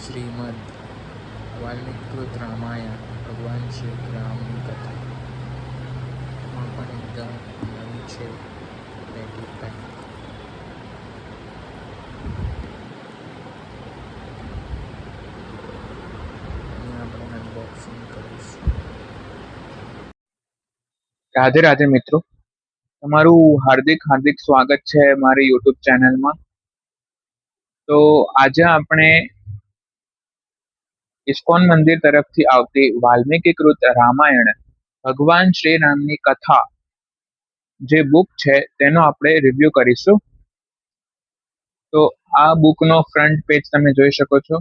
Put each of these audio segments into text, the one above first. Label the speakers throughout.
Speaker 1: શ્રીમદ વાલ્મીકૃત રામાયણ ભગવાન શ્રી રામની કથા. એમાં પણ એકદમ નવી છે પેટી પેક. અહીં આપણે અનબોક્સિંગ કરીશું.
Speaker 2: રાધે રાધે મિત્રો, તમારું હાર્દિક સ્વાગત છે મારી યુટ્યુબ ચેનલમાં. તો આજે આપણે ઇસ્કોન મંદિર તરફથી આવતી વાલ્મીકીકૃત રામાયણ ભગવાન શ્રી રામની કથા જે બુક છે તેનો આપણે રિવ્યુ કરીશું. તો આ બુકનો ફ્રન્ટ પેજ તમે જોઈ શકો છો.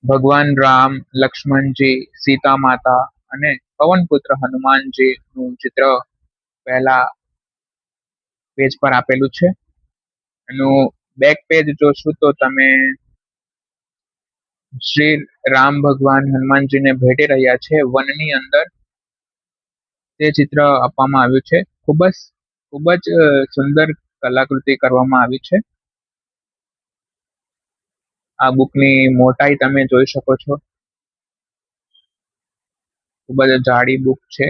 Speaker 2: ભગવાન રામ, લક્ષ્મણજી, સીતા માતા અને પવનપુત્ર હનુમાનજી નું ચિત્ર પહેલા પેજ પર આપેલું છે. એનું બેક પેજ જોશું તો તમે શ્રી રામ ભગવાન હનુમાનજીને ભેટી રહ્યા છે વનની અંદર, તે ચિત્ર આપવામાં આવ્યું છે. ખૂબ જ સુંદર કલાકૃતિ કરવામાં આવી છે. આ બુકની મોટાઈ તમે જોઈ શકો છો. ખૂબ જ જાડી બુક છે.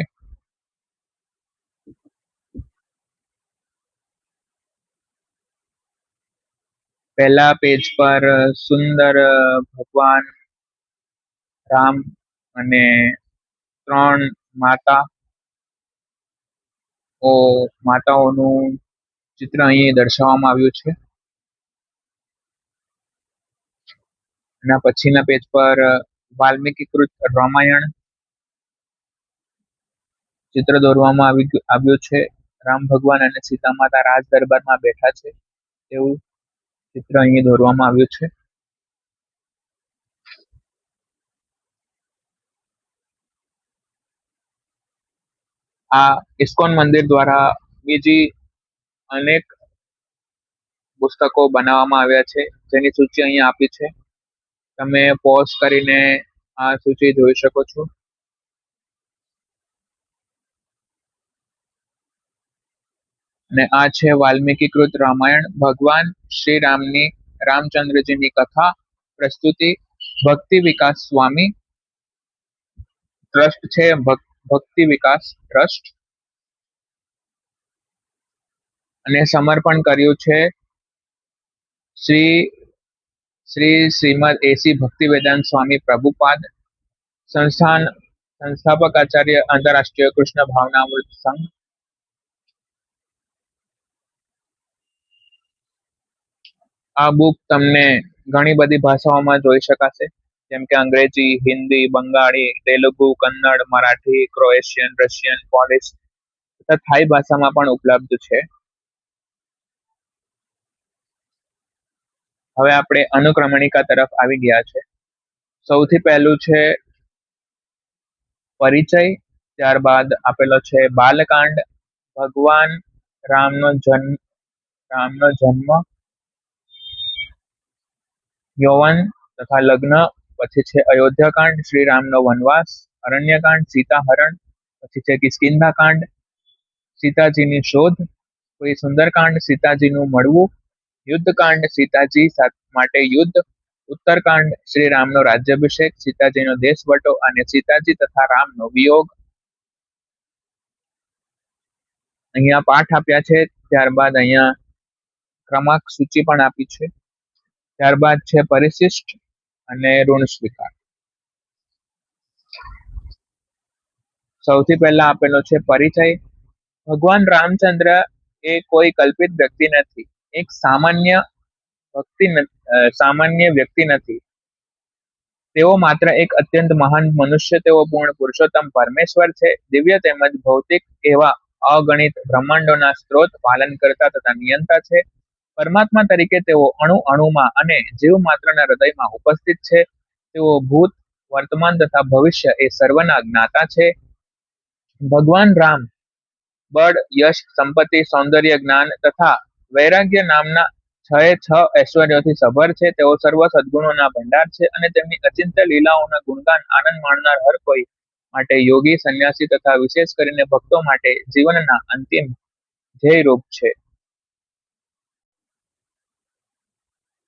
Speaker 2: પહેલા પેજ પર સુંદર ભગવાન રામ અને 3 માતાઓનું ચિત્ર અહીં દર્શાવવામાં આવ્યું છે. એના પછીના પેજ પર વાલ્મીકીકૃત રામાયણ ચિત્ર દોરવામાં આવ્યું છે. રામ ભગવાન અને સીતા માતા રાજ દરબારમાં બેઠા છે એવું ચિત્ર અહીં દોરવામાં આવ્યું છે. આ ઇસ્કોન મંદિર દ્વારા બીજી અનેક પુસ્તકો બનાવવામાં આવ્યા છે, જેની સૂચિ અહીં આપી છે. તમે પોઝ કરીને આ સૂચિ જોઈ શકો છો. અને આ છે વાલ્મીકીકૃત રામાયણ ભગવાન શ્રી રામની રામચંદ્રજીની કથા. પ્રસ્તુતિ ભક્તિ વિકાસ સ્વામી ટ્રસ્ટ છે, ભક્તિ વિકાસ ટ્રસ્ટ. અને સમર્પણ કર્યું છે શ્રીમદ એસી ભક્તિવેદાંત સ્વામી પ્રભુપાદ, સંસ્થાપક આચાર્ય આંતરરાષ્ટ્રીય કૃષ્ણ ભાવનામૃત સંઘ. આ બુક તમને ઘણી બધી ભાષાઓમાં જોઈ શકાશે, જેમ કે અંગ્રેજી, હિન્દી, બંગાળી, તેલુગુ, કન્નડ, મરાઠી, ક્રોએશિયન, રશિયન, પોલિશ તથા થાઈ ભાષામાં પણ ઉપલબ્ધ છે. હવે આપણે અનુક્રમણિકા તરફ આવી ગયા છે. સૌથી પહેલું છે પરિચય, ત્યારબાદ આપેલો છે બાલકાંડ, ભગવાન રામનો જન્મ, યૌવન તથા લગ્ન, પછી છે અયોધ્યાકાંડ, શ્રી રામનો વનવાસ, અરણ્યકાંડ, સીતાહરણ, પછી છે કિષ્કિંધાકાંડ, સીતાજીની શોધ, કોઈ સુંદરકાંડ, સીતાજીનું મળવું, યુદ્ધકાંડ, સીતાજી માટે યુદ્ધ, ઉત્તરકાંડ, શ્રી રામનો રાજ્યાભિષેક, સીતાજીનો દેશવટો અને સીતાજી તથા રામનો વિયોગ. અહીંયા પાઠ આપ્યા છે, ત્યારબાદ અહીંયા ક્રમાંક સૂચિ પણ આપી છે. ત્યારબાદ છે પરિશિષ્ટ અને ઋણ સ્વીકાર. સૌથી પહેલા આપેલો છે પરિચય. ભગવાન રામચંદ્ર એ કોઈ કલ્પિત વ્યક્તિ નથી, એક સામાન્ય વ્યક્તિ નથી. તેઓ માત્ર એક અત્યંત મહાન મનુષ્ય, તેઓ પૂર્ણ પુરુષોત્તમ પરમેશ્વર છે. દિવ્ય તેમજ ભૌતિક એવા અગણિત બ્રહ્માંડોના સ્ત્રોત, પાલન કરતા તથા નિયંતા છે. પરમાત્મા તરીકે તેઓ અણુમાં અને જીવ માત્રના હૃદયમાં ઉપસ્થિત છે. તેઓ ભૂત, વર્તમાન તથા ભવિષ્ય એ સર્વના જ્ઞાતા છે. ભગવાન રામ બળ, યશ, સંપત્તિ, સૌંદર્ય, જ્ઞાન તથા વૈરાગ્ય નામના 6 ઐશ્વર્યોથી સભર છે. તેઓ સર્વ સદગુણોના ભંડાર છે અને તેમની અચિંત્ય લીલાઓના ગુણગાન આનંદ માણનાર હર કોઈ માટે યોગી, સંન્યાસી તથા વિશેષ કરીને ભક્તો માટે જીવનના અંતિમ ધ્યેય રૂપ છે.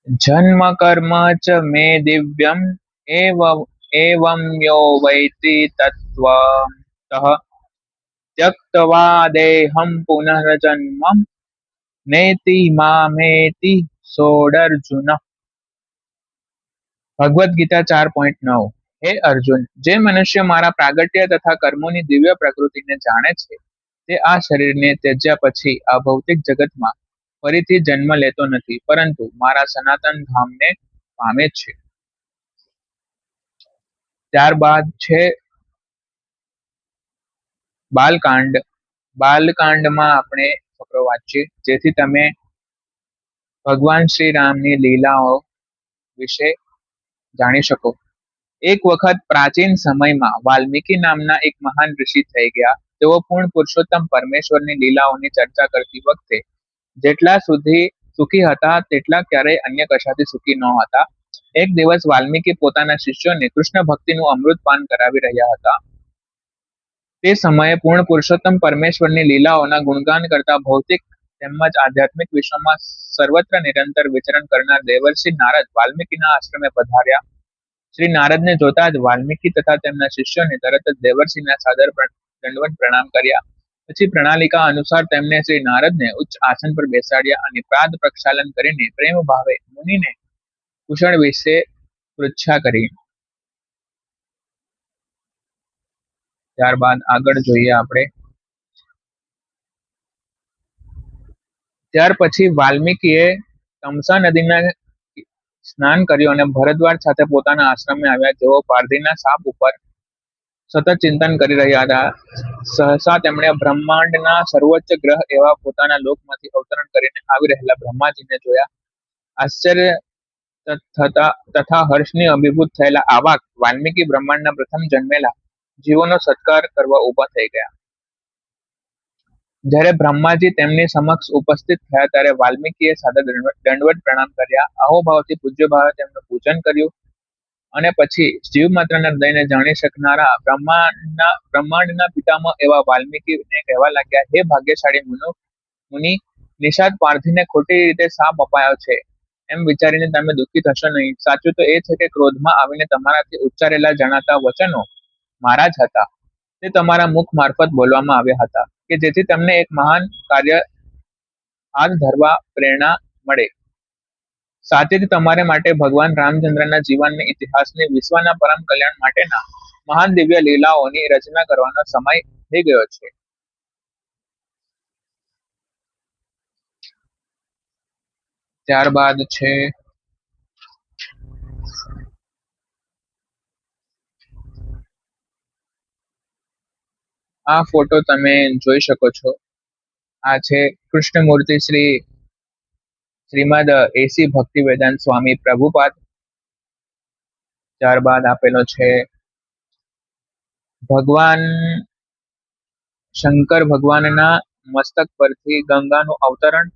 Speaker 2: જન્મ કર્મ ચ મે દિવ્યમ એવં યો વૈતિ તત્વતઃ ત્યક્ત્વા દેહં પુનર્જન્મ નેતિ મામેતિ સોડર્જુન. ભગવદ ગીતા 4.9. હે અર્જુન, જે મનુષ્ય મારા પ્રાગટ્ય તથા કર્મોની દિવ્ય પ્રકૃતિને જાણે છે તે આ શરીરને ત્યજ્યા પછી આ ભૌતિક જગતમાં ફરીથી જન્મ લેતો નથી, પરંતુ મારા સનાતન ધામને પામે છે. ત્યારબાદ છે બાલકાંડ. બાલકાંડમાં આપણે ફકરો વાંચીએ, જેથી તમે ભગવાન શ્રી રામની લીલાઓ વિશે જાણી શકો. એક વખત પ્રાચીન સમયમાં વાલ્મીકી નામના એક મહાન ઋષિ થઈ ગયા. તેઓ પૂર્ણ પુરુષોત્તમ પરમેશ્વરની લીલાઓની ચર્ચા કરતી વખતે જેટલા સુધી સુખી હતા તેટલા ક્યારેય અન્ય કશાથી સુખી ન હતા. એક દિવસ વાલ્મીકી પોતાના શિષ્યોને કૃષ્ણ ભક્તિનું અમૃત પાન કરાવી રહ્યા હતા. તે સમયે પૂર્ણ પુરુષોત્તમ પરમેશ્વરની લીલાઓના ગુણગાન કરતા ભૌતિક તેમજ આધ્યાત્મિક વિશ્વમાં સર્વત્ર નિરંતર વિચરણ કરનાર દેવર્ષિ નારદ વાલ્મીકીના આશ્રમે પધાર્યા. શ્રી નારદને જોતા જ વાલ્મીકી તથા તેમના શિષ્યોને તરત જ દેવર્ષિના સાદર દંડવત પ્રણામ કર્યા. પછી પ્રણાલિકા અનુસાર તેમને શ્રી નારદને ઉચ્ચ આસન પર બેસાડ્યા અને પાદ પ્રક્ષાલન કરીને પ્રેમ ભાવે મુનિને કુશળ વિશે પૃચ્છા કરી. ત્યારબાદ આગળ જોઈએ આપણે. ત્યાર પછી વાલ્મીકીએ તમસા નદીના સ્નાન કર્યું અને ભરદ્વાજ સાથે પોતાના આશ્રમે આવ્યા. જેઓ પારધીના સાપ ઉપર સતત ચિંતન કરી રહ્યા હતા. સહસા તેમણે બ્રહ્માંડના સર્વોચ્ચ ગ્રહ એવા પોતાના લોકમાંથી અવતરણ કરીને આવી રહેલા બ્રહ્માજીને જોયા. આશ્ચર્ય તથા હર્ષની અભિભૂત થયેલા આવાક વાલ્મીકી બ્રહ્માંડના પ્રથમ જન્મેલા જીવોનો સત્કાર કરવા ઉભા થઈ ગયા. જ્યારે બ્રહ્માજી તેમની સમક્ષ ઉપસ્થિત થયા ત્યારે વાલ્મીકીએ સાદા દંડવત પ્રણામ કર્યા. અહોભાવથી પૂજ્ય ભાવે તેમનું પૂજન કર્યું અને પછી જીવ માત્રના હૃદયને જાણી શકનારા બ્રહ્માંડના પિતામહ એવા વાલ્મીકીને કહેવા લાગ્યા, હે ભાગ્યશાળી મુનિ, નિષાદ પારધીને ખોટી રીતે શાપ અપાયો છે એમ વિચારીને તમે દુઃખી થશો નહીં. સાચું તો એ છે કે ક્રોધમાં આવીને તમારાથી ઉચ્ચારેલા જણાતા વચનો મારા જ હતા. તે તમારા મુખ મારફત બોલવામાં આવ્યા હતા કે જેથી તમને એક મહાન કાર્ય હાથ ધરવા પ્રેરણા મળે. સાચેથી તમારે માટે ભગવાન રામચંદ્રના જીવનની ઇતિહાસની વિશ્વના પરમ કલ્યાણ માટેના મહાન દિવ્ય લીલાઓની રચના કરવાનો સમય થઈ ગયો છે. ત્યારબાદ છે આ ફોટો તમે જોઈ શકો છો. આ છે કૃષ્ણમૂર્તિ શ્રીમદ એસી ભક્તિવેદાંત સ્વામી પ્રભુપાદ. ત્યારબાદ આપેલો છે ભગવાન શંકર ભગવાનના મસ્તક પરથી ગંગાનું અવતરણ.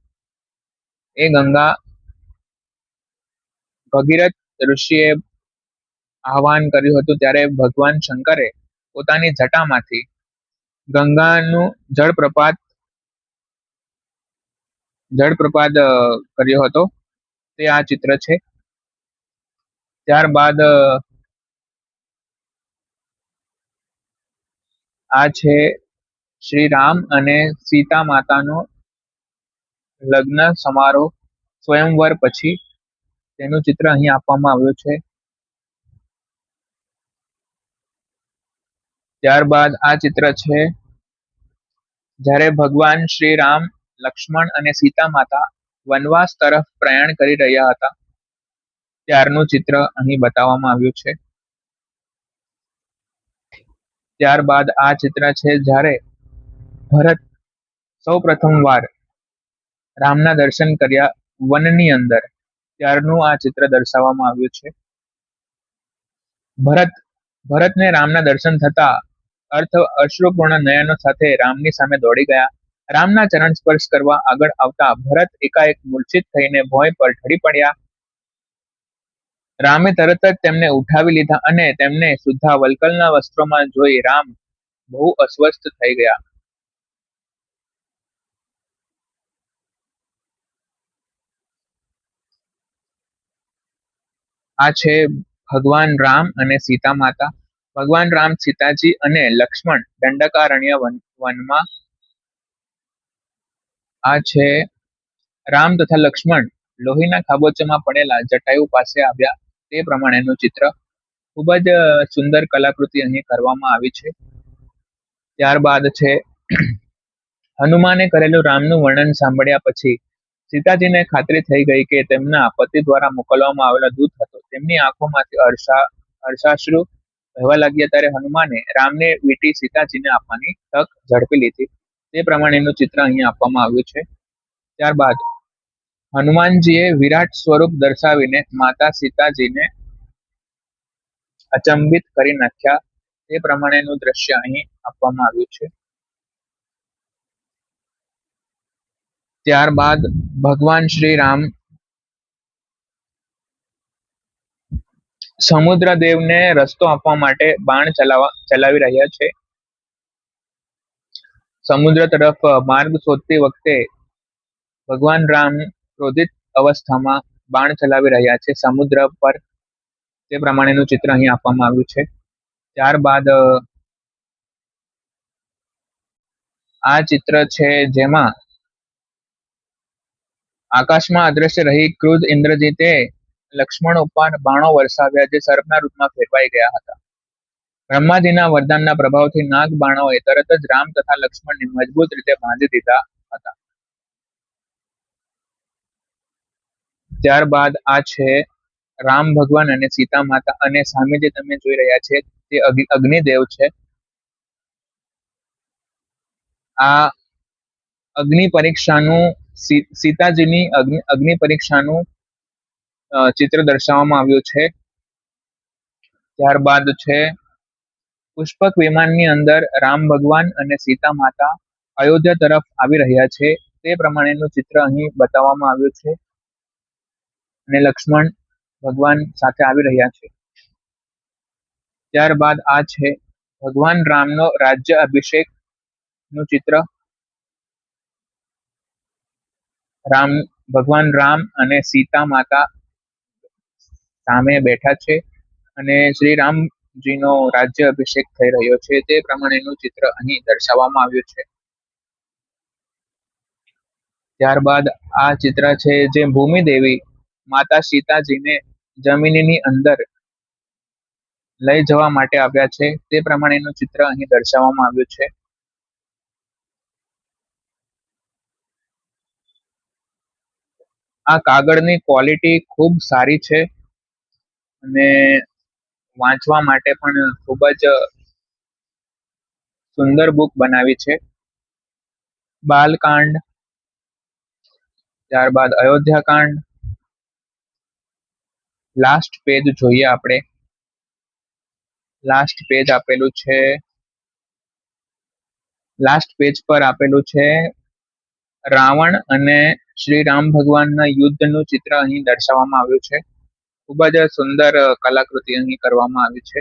Speaker 2: એ ગંગા ભગીરથ ઋષિએ આહવાન કર્યું હતું ત્યારે ભગવાન શંકરે પોતાની જટામાંથી ગંગાનું જળપ્રપાત કર્યો હતો. તે આ ચિત્ર છે. ત્યારબાદ આ છે શ્રી રામ અને સીતા માતાનો લગ્ન સમારોહ સ્વયંવર પછી તેનું ચિત્ર અહીં આપવામાં આવ્યું છે. ત્યારબાદ આ ચિત્ર છે જ્યારે ભગવાન શ્રી રામ, લક્ષ્મણ અને સીતા માતા વનવાસ તરફ પ્રયાણ કરી રહ્યા હતા ત્યારનું ચિત્ર અહીં બતાવવામાં આવ્યું છે. ત્યારબાદ આ ચિત્ર છે જ્યારે ભરત સૌ પ્રથમ વાર રામના દર્શન કર્યા વનની અંદર ત્યારનું આ ચિત્ર દર્શાવવામાં આવ્યું છે. ભરતને રામના દર્શન થતા અશ્રુપૂર્ણ નયનો સાથે રામની સામે દોડી ગયા. રામના ચરણ સ્પર્શ કરવા આગળ આવતા ભરત એકાએક મૂર્છિત થઈને ભોંય પર ઢળી પડ્યા. રામે તરત જ તેમને ઉઠાવી લીધા અને તેમને સુદ્ધા વલ્કલના વસ્ત્રોમાં જોઈ રામ બહુ અસ્વસ્થ થઈ ગયા. આ છે ભગવાન રામ અને સીતા માતા. ભગવાન રામ, સીતાજી અને લક્ષ્મણ દંડકારણ્ય વનમાં. આ છે રામ તથા લક્ષ્મણ લોહીના ખાબોચિયામાં પડેલા જટાયુ પાસે આવ્યા તે પ્રમાણેનું ચિત્ર. ખૂબ જ સુંદર કલાકૃતિ અહીં કરવામાં આવી છે. ત્યારબાદ છે હનુમાને કરેલું રામનું વર્ણન સાંભળ્યા પછી સીતાજીને ખાતરી થઈ ગઈ કે તેમના પતિ દ્વારા મોકલવામાં આવેલો દૂત હતો. તેમની આંખોમાંથી હર્ષાશ્રુ વહેવા લાગ્યા ત્યારે હનુમાને રામને વીંટી સીતાજીને આપવાની તક ઝડપી લીધી. તે પ્રમાણેનું ચિત્ર અહીં આપવામાં આવ્યું છે. ત્યારબાદ હનુમાનજીએ વિરાટ સ્વરૂપ દર્શાવીને માતા સીતાજીને અચંબિત કરી નાખ્યા. તે પ્રમાણેનું દ્રશ્ય અહીં આપવામાં આવ્યું છે. ત્યારબાદ ભગવાન શ્રી રામ સમુદ્રદેવને રસ્તો આપવા માટે બાણ ચલાવી રહ્યા છે. સમુદ્ર તરફ માર્ગ શોધતી વખતે ભગવાન રામ ક્રોધિત અવસ્થામાં બાણ ચલાવી રહ્યા છે સમુદ્ર પર. તે પ્રમાણેનું ચિત્ર અહીં આપવામાં આવ્યું છે. ત્યારબાદ આ ચિત્ર છે જેમાં આકાશમાં અદ્રશ્ય રહી ક્રુદ્ધ ઇન્દ્રજીતે લક્ષ્મણ ઉપર બાણો વરસાવ્યા જે સર્પના રૂપમાં ફેરવાઈ ગયા હતા. બ્રહ્માજીના વરદાનના પ્રભાવથી નાગ બાણોએ તરત જ રામ તથા લક્ષ્મણને મજબૂત રીતે બાંધી દીધા હતા. ત્યારબાદ આ છે રામ ભગવાન અને સીતા માતા, અને સામે જે તમે જોઈ રહ્યા છે તે અગ્નિદેવ છે. આ અગ્નિ પરીક્ષાનું સીતાજીની અગ્નિ પરીક્ષાનું ચિત્ર દર્શાવવામાં આવ્યું છે. ત્યારબાદ છે પુષ્પક વિમાનની અંદર રામ ભગવાન અને સીતા માતા અયોધ્યા તરફ આવી રહ્યા છે. તે પ્રમાણેનું ચિત્ર અહીં બતાવવામાં આવ્યું છે. અને લક્ષ્મણ ભગવાન સાથે આવી રહ્યા છે. ત્યારબાદ આ છે ભગવાન રામનો રાજ્ય અભિષેક નું ચિત્ર. ભગવાન રામ અને સીતા માતા સામે બેઠા છે અને શ્રી રામજીનો રાજ્ય અભિષેક થઈ રહ્યો છે. તે પ્રમાણેનું ચિત્ર અહીં દર્શાવવામાં આવ્યું છે. ત્યારબાદ આ ચિત્ર છે જે ભૂમિ દેવી માતા સીતાજીને જમીનની અંદર લઈ જવા માટે આવ્યા છે. તે પ્રમાણેનું ચિત્ર અહીં દર્શાવવામાં આવ્યું છે. આ કાગળની ક્વોલિટી ખૂબ સારી છે અને વાંચવા માટે પણ ખૂબ જ સુંદર બુક બનાવી છે. બાલકાંડ, ત્યારબાદ અયોધ્યાકાંડ. લાસ્ટ પેજ જોઈએ આપણે. લાસ્ટ પેજ આપેલું છે. લાસ્ટ પેજ પર આપેલું છે રાવણ અને શ્રી રામ ભગવાનના યુદ્ધનું ચિત્ર અહીં દર્શાવવામાં આવ્યું છે. ખૂબ જ સુંદર કલાકૃતિ અહીં કરવામાં આવી છે.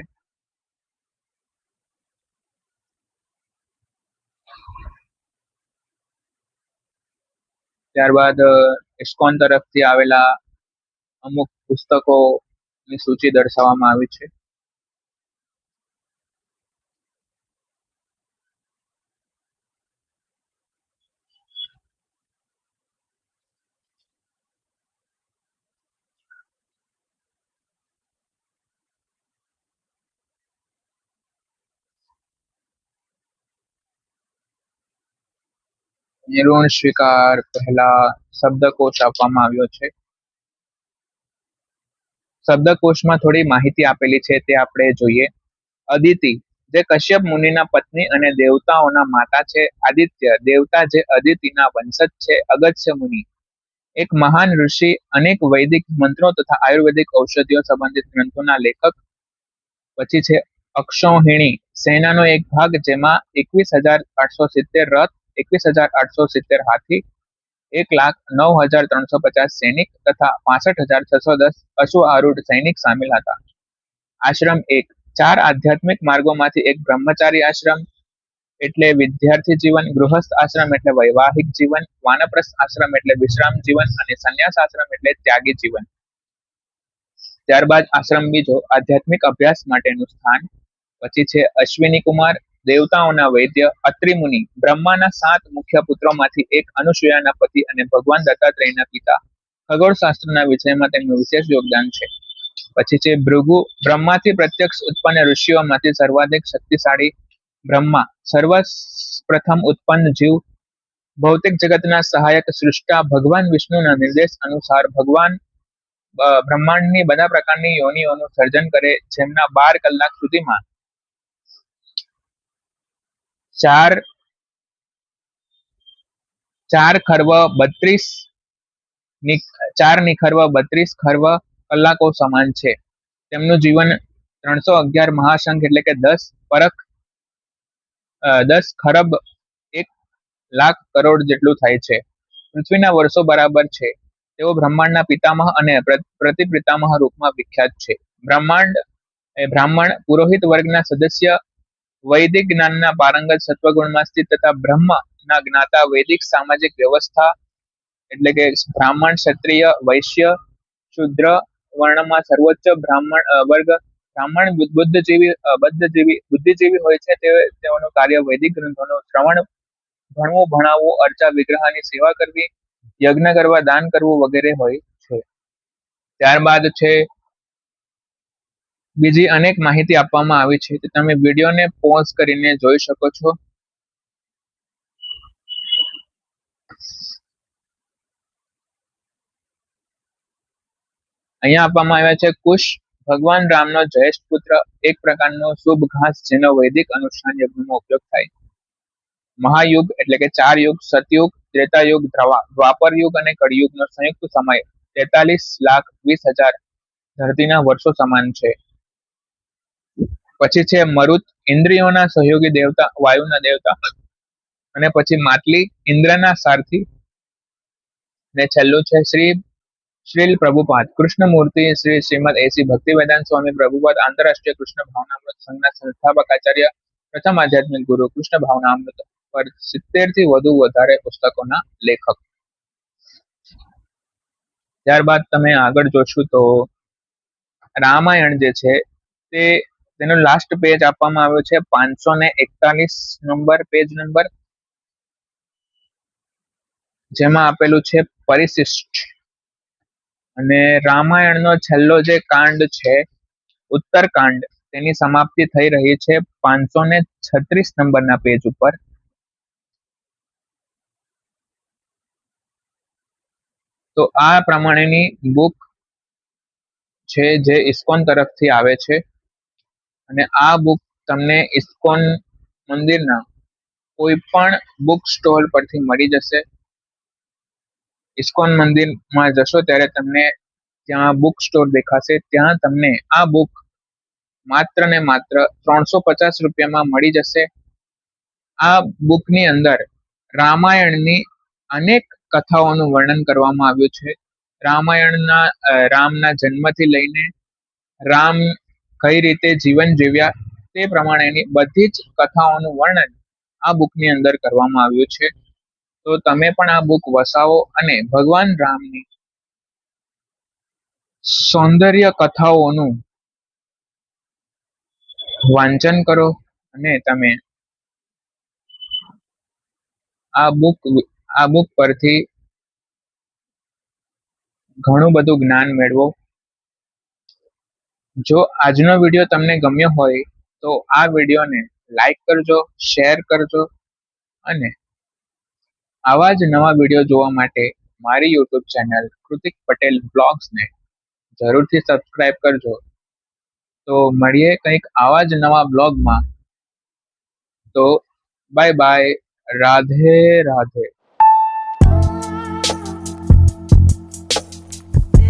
Speaker 2: ત્યારબાદ ઇસ્કોન તરફથી આવેલા અમુક પુસ્તકોની સૂચિ દર્શાવવામાં આવી છે. ઋણ સ્વીકાર પહેલા શબ્દકોશ આપવામાં આવ્યો છે. શબ્દકોશમાં થોડી માહિતી આપેલી છે તે આપણે જોઈએ. અદિતિ જે કશ્યપ મુનિના પત્ની અને દેવતાઓના માતા છે. આદિત્ય દેવતા જે અદિતિના વંશજ છે. અગસ્ત્ય મુનિ એક મહાન ઋષિ, અનેક વૈદિક મંત્રો તથા આયુર્વેદિક ઔષધિઓ સંબંધિત ગ્રંથોના લેખક. પછી છે અક્ષૌહિણી સેનાનો એક ભાગ જેમાં 21,870 રથ, 21,870 હાથી, 1,09,350 સૈનિક તથા 65,610 અશ્વ આરૂઢ સૈનિક સામેલ હતા. આશ્રમ એક 4 આધ્યાત્મિક માર્ગોમાંથી એક બ્રહ્મચારી આશ્રમ એટલે વિદ્યાર્થી જીવન, ગૃહસ્થ આશ્રમ એટલે વૈવાહિક જીવન, વાનપ્રસ્થ આશ્રમ એટલે વિશ્રામ જીવન અને સંન્યાસ આશ્રમ એટલે ત્યાગી જીવન. ત્યારબાદ આશ્રમ બીજો આધ્યાત્મિક અભ્યાસ માટેનું સ્થાન. પછી છે અશ્વિની કુમાર, દેવતાઓના વૈદ્ય, અત્રિ મુનિ, બ્રહ્માના 7 મુખ્ય પુત્રોમાંથી એક, અનુસૂયાના પતિ અને ભગવાન દત્તાત્રેયના પિતા. ખગોળશાસ્ત્રના વિષયમાં તેમનું વિશેષ યોગદાન છે. પછી છે ભૃગુ, બ્રહ્માથી પ્રત્યક્ષ ઉત્પન્ન ઋષિઓમાંથી સર્વાધિક શક્તિશાળી બ્રહ્મા, સર્વપ્રથમ ઉત્પન્ન જીવ, ભૌતિક જગતના સહાયક સૃષ્ટા, ભગવાન વિષ્ણુના નિર્દેશ અનુસાર બ્રહ્માંડની બધા પ્રકારની યોનિઓનું સર્જન કરે, જેમના 12 કલાક સુધીમાં 4 ખર્વ 32 ખર્વ કલાકો સમાન છે. તેમનું જીવન 311 મહાશંખ એટલે કે 10 ખરબ 1 લાખ કરોડ જેટલું થાય છે. પૃથ્વીના વર્ષો બરાબર છે. તેઓ બ્રહ્માંડના પિતામહ અને પ્રતિપિતામહ રૂપમાં વિખ્યાત છે. બ્રાહ્મણ પુરોહિત વર્ગના સદસ્ય, વૈદિક જ્ઞાનના પારંગત, સત્વગુણમાં સ્થિત તથા બ્રહ્મના જ્ઞાતા, વૈદિક સામાજિક વ્યવસ્થા એટલે કે બ્રાહ્મણ, ક્ષત્રિય, વૈશ્ય, શુદ્ર વર્ણમાં સર્વોચ્ચ વર્ગ. બ્રાહ્મણ બુદ્ધિજીવી હોય છે. તેઓનું કાર્ય વૈદિક ગ્રંથોનું શ્રવણ, ભણવું ભણાવવું, અર્ચા વિગ્રહની સેવા કરવી, યજ્ઞ કરવા, દાન કરવું વગેરે હોય છે. ત્યારબાદ છે બીજી અનેક માહિતી આપવામાં આવી છે, તો તમે વિડીયોને પોઝ કરીને જોઈ શકો છો. અહીંયા આપવામાં આવ્યા છે કુશ, ભગવાન રામનો જ્યેષ્ઠ પુત્ર, એક પ્રકારનો શુભ ઘાસ જેનો વૈદિક અનુષ્ઠાન યજ્ઞમાં ઉપયોગ થાય. મહાયુગ એટલે કે 4 યુગ, સતયુગ, ત્રેતાયુગ, દ્વાપર યુગ અને કળિયુગનો સંયુક્ત સમય 43,20,000 ધરતીના વર્ષો સમાન છે. પછી છે મરુત, ઇન્દ્રિયોના સહયોગી દેવતા, વાયુના દેવતા. અને પછી માટલી, ઇન્દ્રના સારથી. ને છેલ્લું છે શ્રીલ પ્રભુપાદ, કૃષ્ણમૂર્તિ, શ્રીમદ એસી ભક્તિવેદાંત સ્વામી પ્રભુપાદ, આંતરરાષ્ટ્રીય કૃષ્ણ ભાવનામૃત સંઘના સંસ્થાપક આચાર્ય, પ્રથમ આધ્યાત્મિક ગુરુ, કૃષ્ણ ભાવનામૃત પર 70 થી વધારે પુસ્તકોના લેખક. ત્યારબાદ તમે આગળ જોશો તો રામાયણ જે છે તેનું લાસ્ટ પેજ આપવામાં આવ્યો છે 541 નંબર, પેજ નંબર, જેમાં આપેલું છે પરિશિષ્ટ. અને રામાયણનો છેલ્લો જે કાંડ છે ઉત્તરકાંડ, તેની સમાપ્તિ થઈ રહી છે 536 નંબરના પેજ ઉપર. તો આ પ્રમાણેની બુક છે જે ઇસ્કોન તરફથી આવે છે. અને આ બુક તમને ઇસ્કોન મંદિરના કોઈ પણ બુક સ્ટોલ પરથી મળી જશે. ઇસ્કોન મંદિરમાં જશો ત્યારે તમને ત્યાં બુક સ્ટોર દેખાશે, ત્યાં તમને આ બુક માત્ર ને માત્ર 350 રૂપિયામાં મળી જશે. આ બુકની અંદર રામાયણની અનેક કથાઓનું વર્ણન કરવામાં આવ્યું છે. રામના જન્મથી લઈને રામ કઈ રીતે જીવન જીવ્યા તે પ્રમાણેની બધી જ કથાઓનું વર્ણન આ બુકની અંદર કરવામાં આવ્યું છે. તો તમે પણ આ બુક વસાવો અને ભગવાન રામની સૌંદર્ય કથાઓનું વાંચન કરો અને તમે આ બુક પરથી ઘણું બધું જ્ઞાન મેળવો. જો આજનો વિડીયો તમને ગમ્યો હોય તો આ વિડીયોને લાઈક કરજો, શેર કરજો અને આવા જ નવા વિડીયો જોવા માટે મારી યુટ્યુબ ચેનલ કૃતિક પટેલ બ્લોગ્સને જરૂરથી સબસ્ક્રાઇબ કરજો. તો મળીએ કંઈક આવા જ નવા બ્લોગમાં. તો બાય બાય, રાધે રાધે.